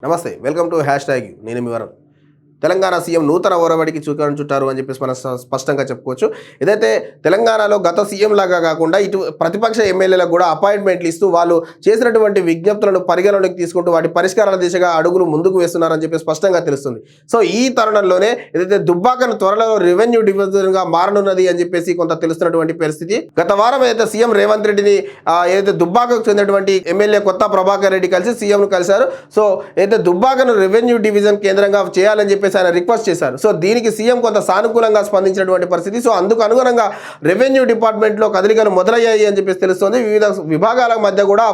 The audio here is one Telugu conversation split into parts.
నమస్తే, వెల్కమ్ టు హ్యాష్ ట్యాగ్. నేను మీ వరం. తెలంగాణ సీఎం నూతన ఒరవడికి చూకాన్ని చుట్టారు అని చెప్పేసి మనం స్పష్టంగా చెప్పుకోవచ్చు. ఏదైతే తెలంగాణలో గత సీఎం లాగా కాకుండా ఇటు ప్రతిపక్ష ఎమ్మెల్యేలకు కూడా అపాయింట్మెంట్లు ఇస్తూ వాళ్ళు చేసినటువంటి విజ్ఞప్తులను పరిగణలోకి తీసుకుంటూ వాటి పరిష్కారాల దిశగా అడుగులు ముందుకు వేస్తున్నారని చెప్పి స్పష్టంగా తెలుస్తుంది. సో ఈ తరుణంలోనే ఏదైతే దుబ్బాకను త్వరలో రెవెన్యూ డివిజన్గా మారనున్నది అని చెప్పేసి కొంత తెలుస్తున్నటువంటి పరిస్థితి. గత వారం ఏదైతే సీఎం రేవంత్ రెడ్డిని ఏదైతే దుబ్బాకకు చెందినటువంటి ఎమ్మెల్యే కొత్త ప్రభాకర్ రెడ్డి కలిసి సీఎంను కలిశారు. సో ఏదైతే దుబ్బాకను రెవెన్యూ డివిజన్ కేంద్రంగా చేయాలని చెప్పేసి ఆయన రిక్వెస్ట్ చేశారు. సో దీనికి సీఎం కొంత సానుకూలంగా స్పందించినటువంటి పరిస్థితి. సో అందుకు అనుగుణంగా రెవెన్యూ డిపార్ట్మెంట్లో కదలికలు మొదలయ్యాయి అని చెప్పేసి తెలుస్తుంది. వివిధ విభాగాల మధ్య కూడా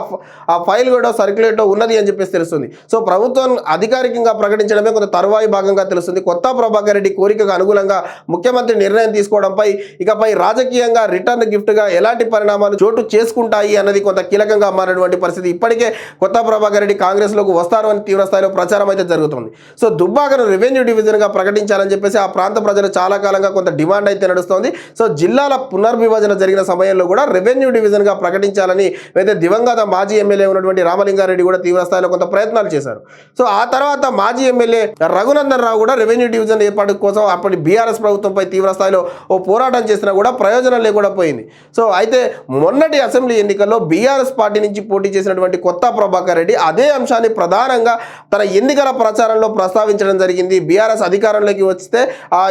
ఆ ఫైల్ కూడా సర్క్యులేట్ ఉన్నది అని చెప్పేసి తెలుస్తుంది. సో ప్రభుత్వం అధికారికంగా ప్రకటించడమే కొంత తరువాయి భాగంగా తెలుస్తుంది. కొత్త ప్రభాకర్ రెడ్డి కోరికకు అనుగుణంగా ముఖ్యమంత్రి నిర్ణయం తీసుకోవడంపై ఇకపై రాజకీయంగా రిటర్న్ గిఫ్ట్గా ఎలాంటి పరిణామాలు చోటు చేసుకుంటాయి అన్నది కొంత కీలకంగా మారినటువంటి పరిస్థితి. ఇప్పటికే కొత్త ప్రభాకర్ రెడ్డి కాంగ్రెస్లోకి వస్తారు అని తీవ్రస్థాయిలో ప్రచారం అయితే జరుగుతుంది. సో దుబ్బాకను రెవెన్యూ డివిజన్గా ప్రకటించాలని చెప్పేసి ఆ ప్రాంత ప్రజలు చాలా కాలంగా కొంత డిమాండ్ అయితే నడుస్తోంది. సో జిల్లాల పునర్విభజన జరిగిన సమయంలో కూడా రెవెన్యూ డివిజన్గా ప్రకటించాలని అయితే దివంగత మాజీ ఎమ్మెల్యే ఉన్నటువంటి రామలింగారెడ్డి కూడా తీవ్రస్థాయిలో కొంత ప్రయత్నాలు చేశారు. సో ఆ తర్వాత మాజీ ఎమ్మెల్యే రఘునందన్ రావు కూడా రెవెన్యూ డివిజన్ ఏర్పాటు కోసం అప్పటి బీఆర్ఎస్ ప్రభుత్వంపై తీవ్రస్థాయిలో ఓ పోరాటం చేసినా కూడా ప్రయోజనం లేకుండా పోయింది. సో అయితే మొన్నటి అసెంబ్లీ ఎన్నికల్లో బీఆర్ఎస్ పార్టీ నుంచి పోటీ చేసినటువంటి కొత్త ప్రభాకర్ రెడ్డి అదే అంశాన్ని ప్రధానంగా తన ఎన్నికల ప్రచారంలో ప్రస్తావించడం జరిగింది. బీఆర్ఎస్ అధికారంలోకి వస్తే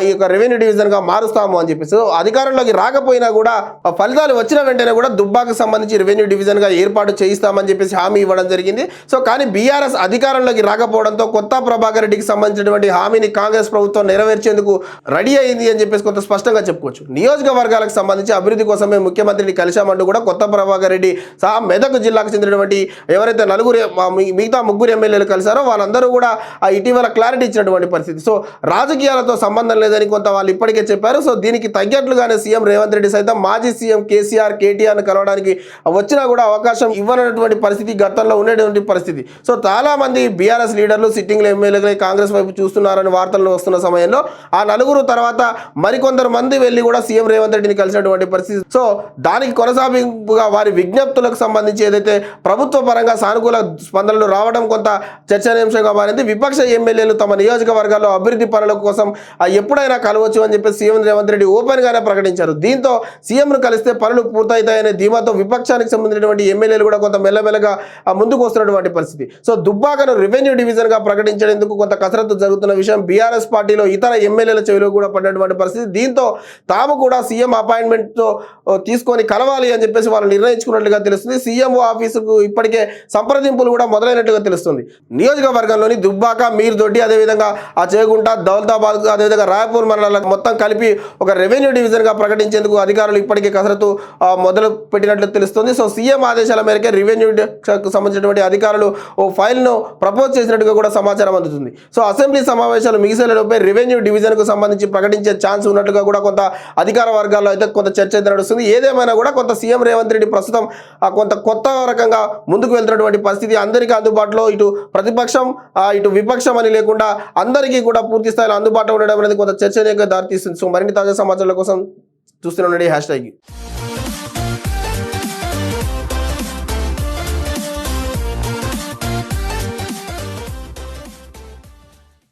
ఈ యొక్క రెవెన్యూ డివిజన్గా మారుస్తాము అని చెప్పేసి అధికారంలోకి రాకపోయినా కూడా ఫలితాలు వచ్చిన వెంటనే కూడా దుబ్బాకు సంబంధించి రెవెన్యూ డివిజన్గా ఏర్పాటు చేయిస్తామని చెప్పేసి హామీ ఇవ్వడం జరిగింది. సో కానీ బీఆర్ఎస్ అధికారంలోకి రాకపోవడంతో కొత్త ప్రభాకర్ రెడ్డికి సంబంధించినటువంటి హామీని కాంగ్రెస్ ప్రభుత్వం నెరవేర్చేందుకు రెడీ అయింది అని చెప్పేసి కొంత స్పష్టంగా చెప్పుకోవచ్చు. నియోజకవర్గాలకు సంబంధించి అభివృద్ధి కోసమే ముఖ్యమంత్రిని కలిశామంటూ కూడా కొత్త ప్రభాకర్ రెడ్డి సహా మెదక్ జిల్లాకు చెందినటువంటి ఎవరైతే మిగతా ముగ్గురు ఎమ్మెల్యేలు కలిశారో వాళ్ళందరూ కూడా ఇటీవల క్లారిటీ ఇచ్చినటువంటి పరిస్థితి. సో రాజకీయాలతో సంబంధం లేదని కొంత వాళ్ళు ఇప్పటికే చెప్పారు. సో దీనికి తగ్గట్లుగానే సీఎం రేవంత్ రెడ్డి సైతం మాజీ సీఎం కేసీఆర్ కేటీఆర్ను కలవడానికి వచ్చినా కూడా అవకాశం ఇవ్వనటువంటి పరిస్థితి గతంలో ఉండేటువంటి పరిస్థితి. సో చాలా మంది బీఆర్ఎస్ లీడర్లు సిట్టింగ్ ఎమ్మెల్యేలు కాంగ్రెస్ వైపు చూస్తున్నారని వార్తలు వస్తున్న సమయంలో ఆ నలుగురు తర్వాత మరికొందరు మంది వెళ్ళి కూడా సీఎం రేవంత్ రెడ్డిని కలిసినటువంటి పరిస్థితి. సో దానికి కొనసాగింపుగా వారి విజ్ఞప్తులకు సంబంధించి ఏదైతే ప్రభుత్వ పరంగా సానుకూల స్పందనలు రావడం కొంత చర్చనీయాంశంగా మారింది. విపక్ష ఎమ్మెల్యేలు తమ నియోజకవర్గాల్లో అభివృద్ధి పనుల కోసం ఎప్పుడైనా కలవచ్చు అని చెప్పి సీఎం రేవంత్ రెడ్డి ఓపెన్ గానే ప్రకటించారు. దీంతో సీఎంను కలిస్తే పనులు పూర్తవుతాయనే ధీమాతో విపక్షానికి సంబంధించినటువంటి ఎమ్మెల్యేలు కూడా కొంత మెల్లమెల్లగా ముందుకు వస్తున్నటువంటి పరిస్థితి. సో దుబ్బాకను రెవెన్యూ డివిజన్ గా ప్రకటించేందుకు కొంత కసరత్తు జరుగుతున్న విషయం బీఆర్ఎస్ పార్టీలో ఇతర ఎమ్మెల్యేల చెవిలో కూడా పడినటువంటి పరిస్థితి. దీంతో తాము కూడా సీఎం అపాయింట్మెంట్ తో తీసుకొని కలవాలి అని చెప్పేసి వాళ్ళు నిర్ణయించుకున్నట్లుగా తెలుస్తుంది. సీఎంఓ ఆఫీసుకు ఇప్పటికే సంప్రదింపులు కూడా మొదలైనట్టుగా తెలుస్తుంది. నియోజకవర్గంలోని దుబ్బాక, మీర్దొడ్డి, అదేవిధంగా ఆ చేగుంట, దౌలతాబాద్, అదేవిధంగా రాయపూర్ మండలాలకు మొత్తం కలిపి ఒక రెవెన్యూ డివిజన్గా ప్రకటించేందుకు అధికారులు ఇప్పటికే కసరత్తు మొదలు పెట్టినట్లు తెలుస్తుంది. సో సీఎం ఆదేశాల మేరకే రెవెన్యూ సంబంధించినటువంటి అధికారులు ఓ ఫైల్ను ప్రపోజ్ చేసినట్టుగా కూడా సమాచారం అందుతుంది. సో అసెంబ్లీ సమావేశాలు ముగిసేలోపై రెవెన్యూ డివిజన్కు సంబంధించి ప్రకటించే ఛాన్స్ ఉన్నట్టుగా కూడా కొంత అధికార వర్గాల్లో అయితే కొంత చర్చ అయితే నడుస్తుంది. ఏదేమైనా కూడా కొంత సీఎం రేవంత్ రెడ్డి ప్రస్తుతం కొంత కొత్త రకంగా ముందుకు వెళ్తున్నటువంటి పరిస్థితి. అందరికీ అందుబాటులో ఇటు ప్రతిపక్షం ఇటు విపక్షం అని లేకుండా అందరికీ కూడా పూర్తి స్థాయిలో అందుబాటులో ఉండడం అనేది కొంత చర్చనీయంగా దారితీస్తుంది. సో మరిన్ని తాజా సమాచారాల కోసం చూస్తూనే ఉండండి హ్యాష్ ట్యాగ్.